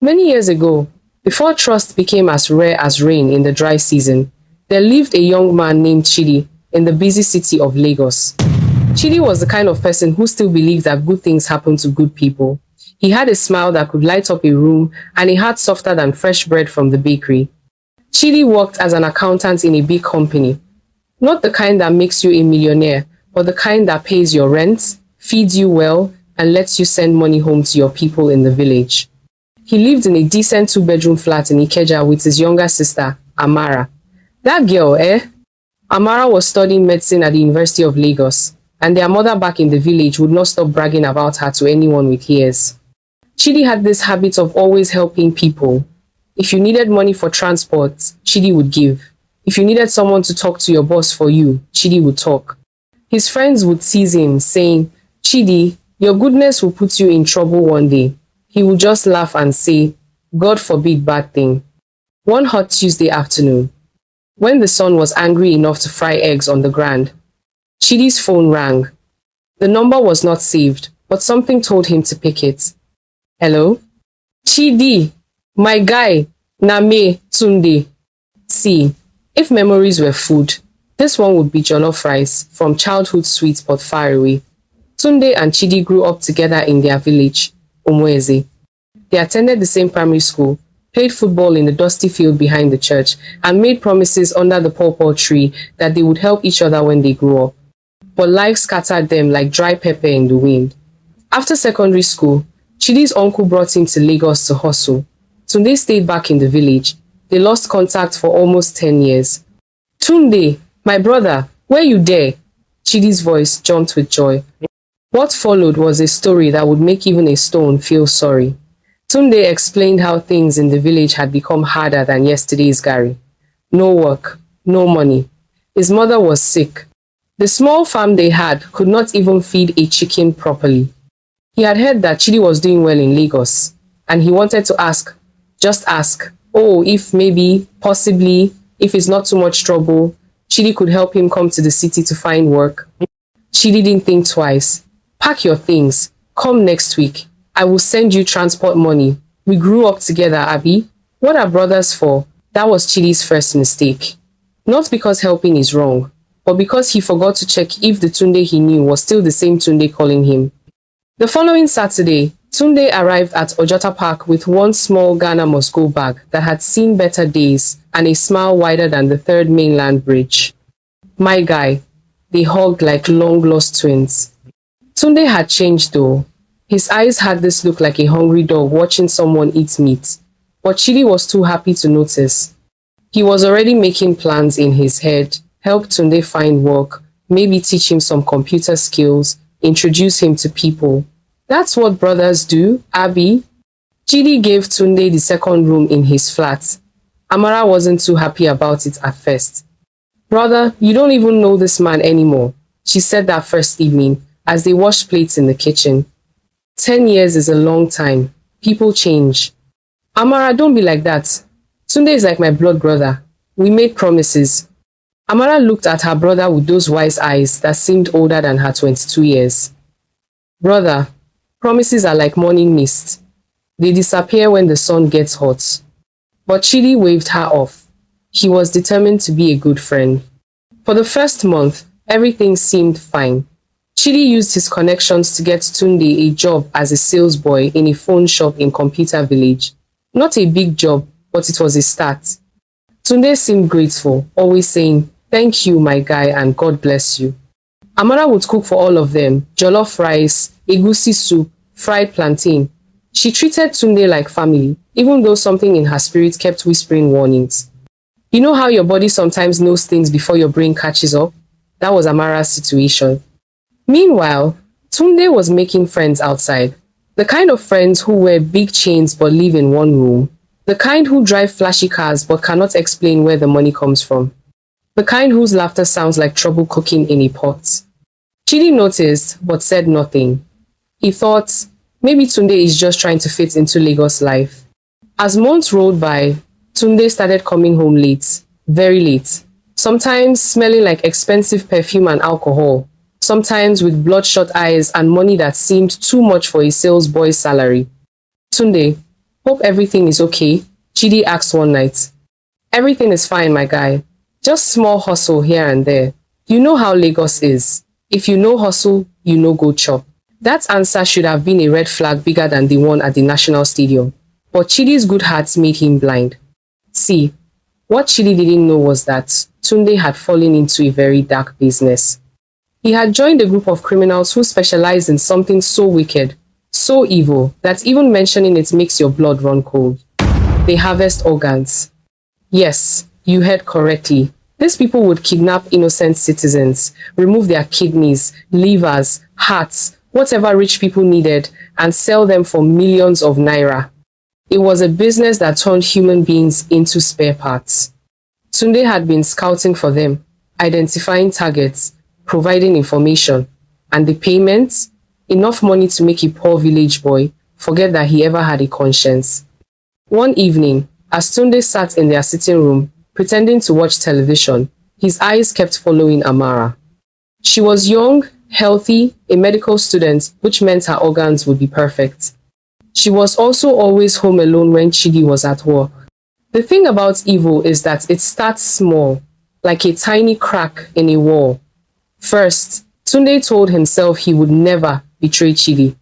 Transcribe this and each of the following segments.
Many years ago, before trust became as rare as rain in the dry season, there lived a young man named Chidi in the busy city of Lagos. Chidi was the kind of person who still believed that good things happen to good people. He had a smile that could light up a room and a heart softer than fresh bread from the bakery. Chidi worked as an accountant in a big company, not the kind that makes you a millionaire, but the kind that pays your rent, feeds you well, and lets you send money home to your people in the village. He lived in a decent two-bedroom flat in Ikeja with his younger sister, Amara. That girl, eh? Amara was studying medicine at the University of Lagos, and their mother back in the village would not stop bragging about her to anyone with ears. Chidi had this habit of always helping people. If you needed money for transport, Chidi would give. If you needed someone to talk to your boss for you, Chidi would talk. His friends would tease him, saying, Chidi, your goodness will put you in trouble one day. He would just laugh and say, God forbid bad thing. One hot Tuesday afternoon, when the sun was angry enough to fry eggs on the ground, Chidi's phone rang. The number was not saved, but something told him to pick it. Hello? Chidi, my guy, Name Tunde. See, if memories were food, this one would be jollof rice from childhood sweet but far away. Tunde and Chidi grew up together in their village, Umweze. They attended the same primary school, played football in the dusty field behind the church, and made promises under the pawpaw tree that they would help each other when they grew up. But life scattered them like dry pepper in the wind. After secondary school, Chidi's uncle brought him to Lagos to hustle. Tunde stayed back in the village. They lost contact for almost 10 years. Tunde, my brother, were you there? Chidi's voice jumped with joy. What followed was a story that would make even a stone feel sorry. Tunde explained how things in the village had become harder than yesterday's Gary. No work, no money. His mother was sick. The small farm they had could not even feed a chicken properly. He had heard that Chidi was doing well in Lagos, and he wanted to ask, just ask, oh, if maybe, possibly, if it's not too much trouble, Chidi could help him come to the city to find work. Chidi didn't think twice. Pack your things. Come next week. I will send you transport money. We grew up together, Abby. What are brothers for? That was Chidi's first mistake. Not because helping is wrong, but because he forgot to check if the Tunde he knew was still the same Tunde calling him. The following Saturday, Tunde arrived at Ojota Park with one small Ghana must-go bag that had seen better days and a smile wider than the third mainland bridge. My guy, they hugged like long-lost twins. Tunde had changed though. His eyes had this look like a hungry dog watching someone eat meat, but Chidi was too happy to notice. He was already making plans in his head, help Tunde find work, maybe teach him some computer skills, introduce him to people. That's what brothers do, Abby. Chidi gave Tunde the second room in his flat. Amara wasn't too happy about it at first. Brother, you don't even know this man anymore, she said that first evening as they washed plates in the kitchen. 10 years is a long time. People change. Amara, don't be like that. Tunde is like my blood brother. We made promises. Amara looked at her brother with those wise eyes that seemed older than her 22 years. Brother, promises are like morning mist. They disappear when the sun gets hot. But Chidi waved her off. He was determined to be a good friend. For the first month, everything seemed fine. Chidi used his connections to get Tunde a job as a sales boy in a phone shop in Computer Village. Not a big job, but it was a start. Tunde seemed grateful, always saying, "Thank you, my guy, and God bless you." Amara would cook for all of them, jollof rice, egusi soup, fried plantain. She treated Tunde like family, even though something in her spirit kept whispering warnings. You know how your body sometimes knows things before your brain catches up? That was Amara's situation. Meanwhile, Tunde was making friends outside. The kind of friends who wear big chains but live in one room. The kind who drive flashy cars but cannot explain where the money comes from. The kind whose laughter sounds like trouble cooking in a pot. Chidi noticed but said nothing. He thought, maybe Tunde is just trying to fit into Lagos life. As months rolled by, Tunde started coming home late, very late. Sometimes smelling like expensive perfume and alcohol. Sometimes with bloodshot eyes and money that seemed too much for a sales boy's salary. Tunde, Hope everything is okay, Chidi asked one night. Everything is fine, my guy. Just small hustle here and there. You know how Lagos is. If you no hustle, you no go chop. That answer should have been a red flag bigger than the one at the National Stadium. But Chidi's good heart made him blind. See, what Chidi didn't know was that Tunde had fallen into a very dark business. He had joined a group of criminals who specialized in something so wicked, so evil, that even mentioning it makes your blood run cold. They harvest organs. Yes, you heard correctly. These people would kidnap innocent citizens, remove their kidneys, livers, hearts, whatever rich people needed, and sell them for millions of naira. It was a business that turned human beings into spare parts. Tunde had been scouting for them, identifying targets, providing information, and the payments, enough money to make a poor village boy forget that he ever had a conscience. One evening, as Tunde sat in their sitting room, pretending to watch television, his eyes kept following Amara. She was young, healthy, a medical student, which meant her organs would be perfect. She was also always home alone when Chidi was at work. The thing about evil is that it starts small, like a tiny crack in a wall. First, Tunde told himself he would never betray Chidi.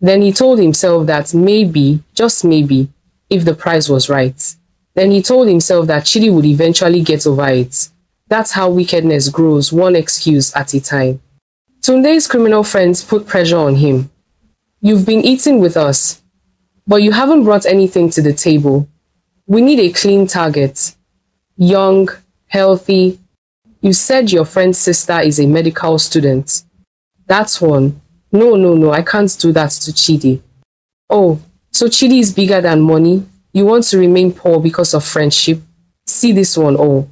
Then he told himself that maybe, just maybe, if the price was right. Then he told himself that Chidi would eventually get over it. That's how wickedness grows, one excuse at a time. Tunde's criminal friends put pressure on him. You've been eating with us, but you haven't brought anything to the table. We need a clean target. Young, healthy. You said your friend's sister is a medical student. That's one. No, I can't do that to Chidi. Oh, so Chidi is bigger than money? You want to remain poor because of friendship? See this one, oh.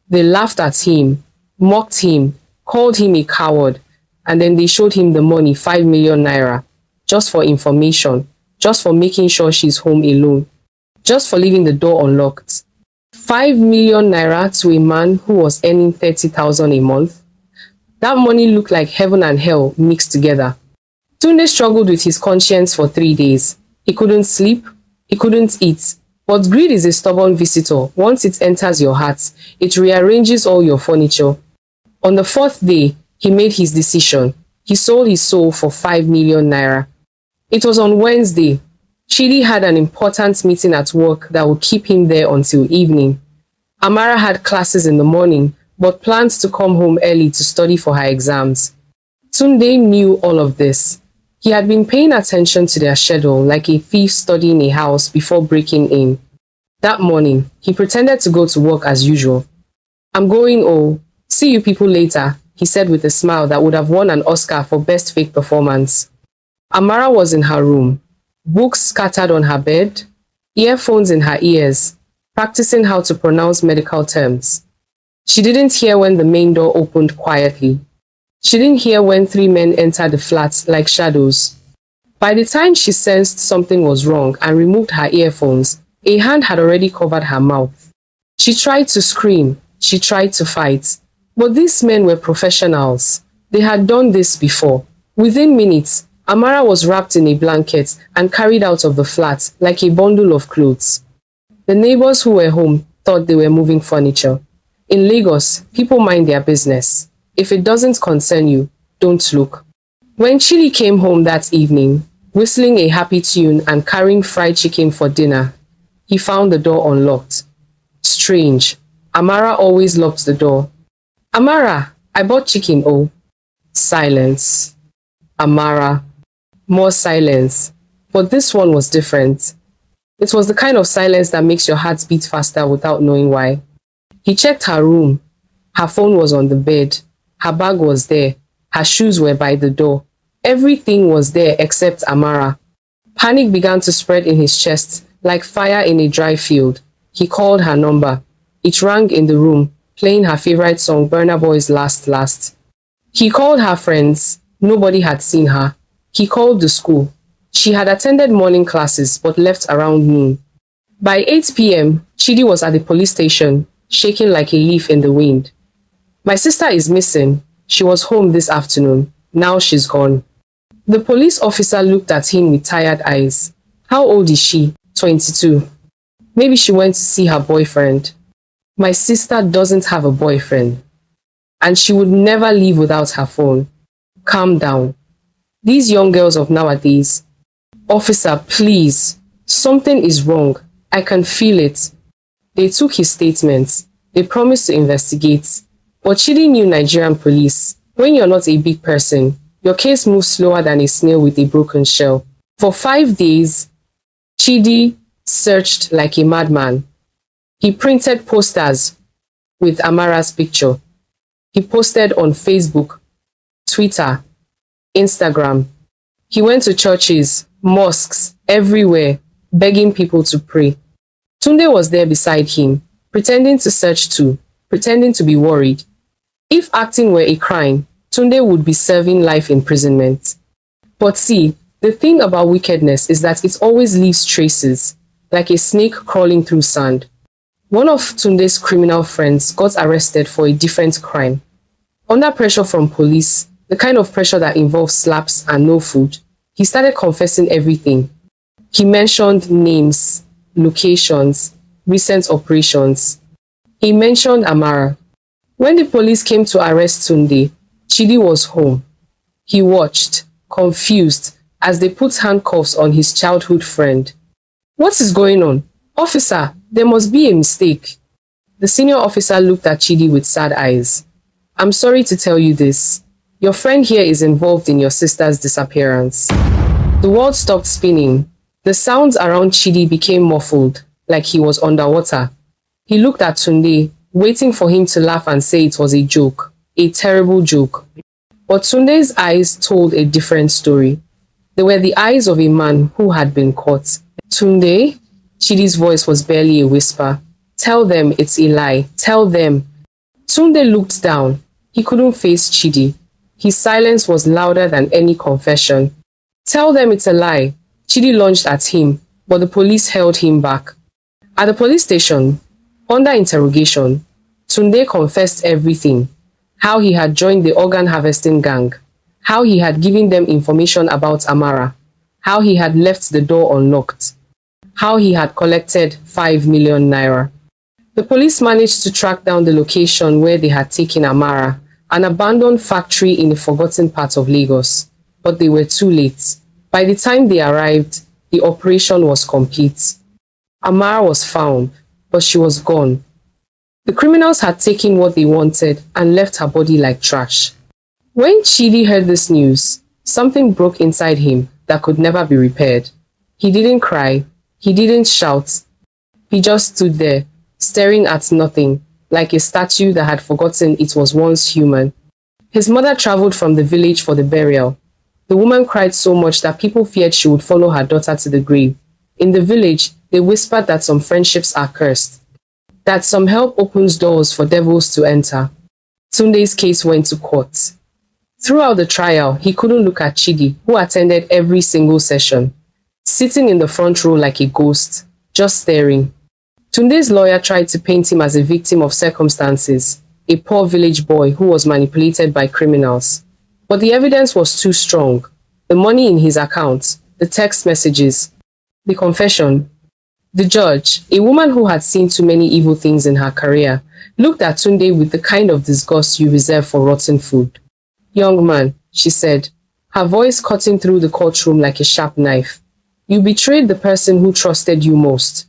They laughed at him, mocked him, called him a coward, and then they showed him the money, 5 million naira, just for information, just for making sure she's home alone, just for leaving the door unlocked. 5 million naira to a man who was earning 30,000 a month? That money looked like heaven and hell mixed together. Tunde struggled with his conscience for 3 days. He couldn't sleep, he couldn't eat. But greed is a stubborn visitor. Once it enters your heart, it rearranges all your furniture. On the 4th day, he made his decision. He sold his soul for 5 million naira. It was on Wednesday. Chidi had an important meeting at work that would keep him there until evening. Amara had classes in the morning, but planned to come home early to study for her exams. Tunde knew all of this. He had been paying attention to their schedule like a thief studying a house before breaking in. That morning, he pretended to go to work as usual. I'm going, oh, see you people later, he said with a smile that would have won an Oscar for best fake performance. Amara was in her room, books scattered on her bed, earphones in her ears, practicing how to pronounce medical terms. She didn't hear when the main door opened quietly. She didn't hear when 3 men entered the flat like shadows. By the time she sensed something was wrong and removed her earphones, a hand had already covered her mouth. She tried to scream, she tried to fight, but these men were professionals. They had done this before. Within minutes, Amara was wrapped in a blanket and carried out of the flat like a bundle of clothes. The neighbors who were home thought they were moving furniture. In Lagos, people mind their business. If it doesn't concern you, don't look. When Chidi came home that evening, whistling a happy tune and carrying fried chicken for dinner, he found the door unlocked. Strange. Amara always locked the door. Amara, I bought chicken, oh. Silence. Amara. More silence. But this one was different. It was the kind of silence that makes your heart beat faster without knowing why. He checked her room. Her phone was on the bed. Her bag was there. Her shoes were by the door. Everything was there except Amara. Panic began to spread in his chest, like fire in a dry field. He called her number. It rang in the room, playing her favorite song, Burna Boy's Last Last. He called her friends. Nobody had seen her. He called the school. She had attended morning classes but left around noon. By 8 p.m., Chidi was at the police station, shaking like a leaf in the wind. My sister is missing. She was home this afternoon. Now she's gone. The police officer looked at him with tired eyes. How old is she? 22. Maybe she went to see her boyfriend. My sister doesn't have a boyfriend, and she would never leave without her phone. Calm down. These young girls of nowadays. Officer, please. Something is wrong. I can feel it. They took his statements. They promised to investigate. But Chidi knew Nigerian police. When you're not a big person, your case moves slower than a snail with a broken shell. For 5 days, Chidi searched like a madman. He printed posters with Amara's picture. He posted on Facebook, Twitter, Instagram. He went to churches, mosques, everywhere, begging people to pray. Tunde was there beside him, pretending to search too, pretending to be worried. If acting were a crime, Tunde would be serving life imprisonment. But see, the thing about wickedness is that it always leaves traces, like a snake crawling through sand. One of Tunde's criminal friends got arrested for a different crime. Under pressure from police, the kind of pressure that involves slaps and no food, he started confessing everything. He mentioned names, locations, recent operations. He mentioned Amara. When the police came to arrest Tunde, Chidi was home. He watched, confused, as they put handcuffs on his childhood friend. What is going on? Officer, there must be a mistake. The senior officer looked at Chidi with sad eyes. I'm sorry to tell you this. Your friend here is involved in your sister's disappearance. The world stopped spinning. The sounds around Chidi became muffled, like he was underwater. He looked at Tunde, waiting for him to laugh and say it was a joke, a terrible joke. But Tunde's eyes told a different story. They were the eyes of a man who had been caught. Tunde? Chidi's voice was barely a whisper. Tell them it's a lie. Tell them. Tunde looked down. He couldn't face Chidi. His silence was louder than any confession. Tell them it's a lie. Chidi lunged at him, but the police held him back. At the police station, under interrogation, Tunde confessed everything. How he had joined the organ harvesting gang. How he had given them information about Amara. How he had left the door unlocked. How he had collected 5 million naira. The police managed to track down the location where they had taken Amara, an abandoned factory in a forgotten part of Lagos. But they were too late. By the time they arrived, the operation was complete. Amara was found, but she was gone. The criminals had taken what they wanted and left her body like trash. When Chidi heard this news, something broke inside him that could never be repaired. He didn't cry. He didn't shout. He just stood there, staring at nothing, like a statue that had forgotten it was once human. His mother traveled from the village for the burial. The woman cried so much that people feared she would follow her daughter to the grave. In the village, they whispered that some friendships are cursed, that some help opens doors for devils to enter. Tunde's case went to court. Throughout the trial, he couldn't look at Chidi, who attended every single session, sitting in the front row like a ghost, just staring. Tunde's lawyer tried to paint him as a victim of circumstances, a poor village boy who was manipulated by criminals. But the evidence was too strong. The money in his account, the text messages, the confession. The judge, a woman who had seen too many evil things in her career, looked at Tunde with the kind of disgust you reserve for rotten food. Young man, she said, her voice cutting through the courtroom like a sharp knife. You betrayed the person who trusted you most.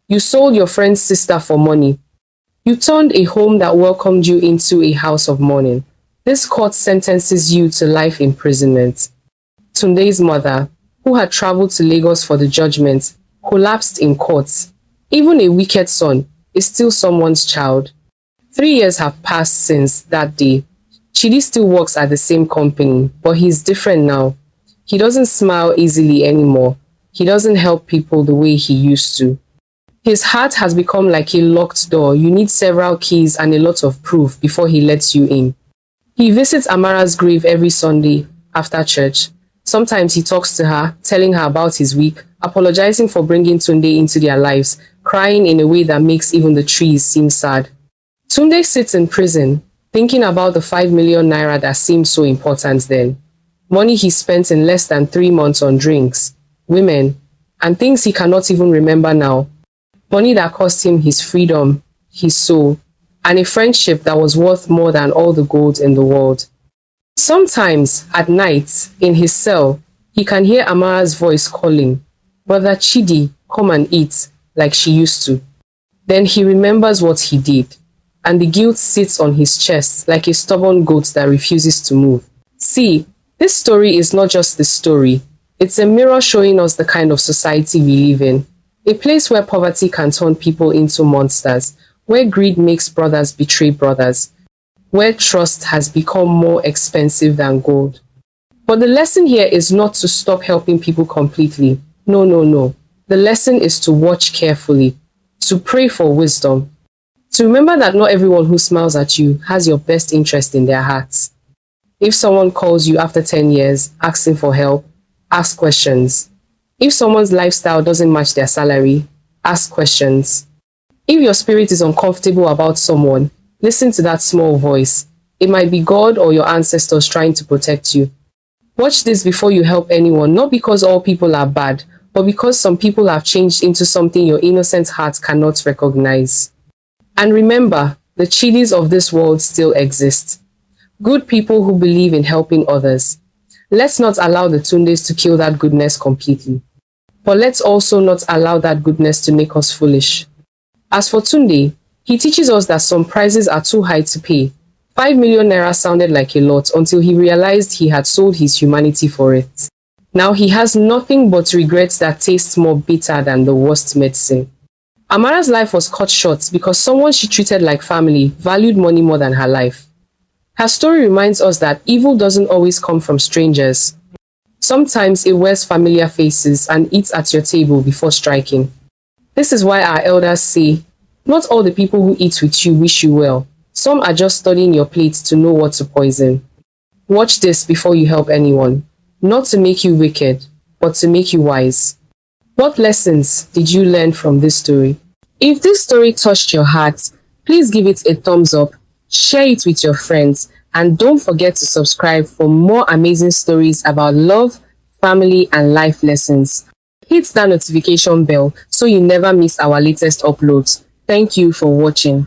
You sold your friend's sister for money. You turned a home that welcomed you into a house of mourning. This court sentences you to life imprisonment. Tunde's mother, who had traveled to Lagos for the judgment, collapsed in court. Even a wicked son is still someone's child. 3 years have passed since that day. Chidi still works at the same company, but he's different now. He doesn't smile easily anymore. He doesn't help people the way he used to. His heart has become like a locked door. You need several keys and a lot of proof before he lets you in. He visits Amara's grave every Sunday after church. Sometimes he talks to her, telling her about his week, apologizing for bringing Tunde into their lives, crying in a way that makes even the trees seem sad. Tunde sits in prison, thinking about the 5 million naira that seemed so important then. Money he spent in less than 3 months on drinks, women, and things he cannot even remember now. Money that cost him his freedom, his soul, and a friendship that was worth more than all the gold in the world. Sometimes, at night, in his cell, he can hear Amara's voice calling, "Brother Chidi, come and eat," like she used to. Then he remembers what he did, and the guilt sits on his chest like a stubborn goat that refuses to move. See, this story is not just the story, it's a mirror showing us the kind of society we live in. A place where poverty can turn people into monsters, where greed makes brothers betray brothers, where trust has become more expensive than gold. But the lesson here is not to stop helping people completely. No, no, no. The lesson is to watch carefully, to pray for wisdom, to remember that not everyone who smiles at you has your best interest in their hearts. If someone calls you after 10 years asking for help, ask questions. If someone's lifestyle doesn't match their salary, ask questions. If your spirit is uncomfortable about someone, listen to that small voice. It might be God or your ancestors trying to protect you. Watch this before you help anyone, not because all people are bad, but because some people have changed into something your innocent heart cannot recognize. And remember, the Chidis of this world still exist. Good people who believe in helping others. Let's not allow the Tundes to kill that goodness completely. But let's also not allow that goodness to make us foolish. As for Tunde, he teaches us that some prices are too high to pay. 5 million naira sounded like a lot until he realized he had sold his humanity for it. Now he has nothing but regrets that taste more bitter than the worst medicine. Amara's life was cut short because someone she treated like family valued money more than her life. Her story reminds us that evil doesn't always come from strangers. Sometimes it wears familiar faces and eats at your table before striking. This is why our elders say, not all the people who eat with you wish you well. Some are just studying your plate to know what to poison. Watch this before you help anyone. Not to make you wicked, but to make you wise. What lessons did you learn from this story? If this story touched your heart, please give it a thumbs up, share it with your friends, and don't forget to subscribe for more amazing stories about love, family, and life lessons. Hit that notification bell so you never miss our latest uploads. Thank you for watching.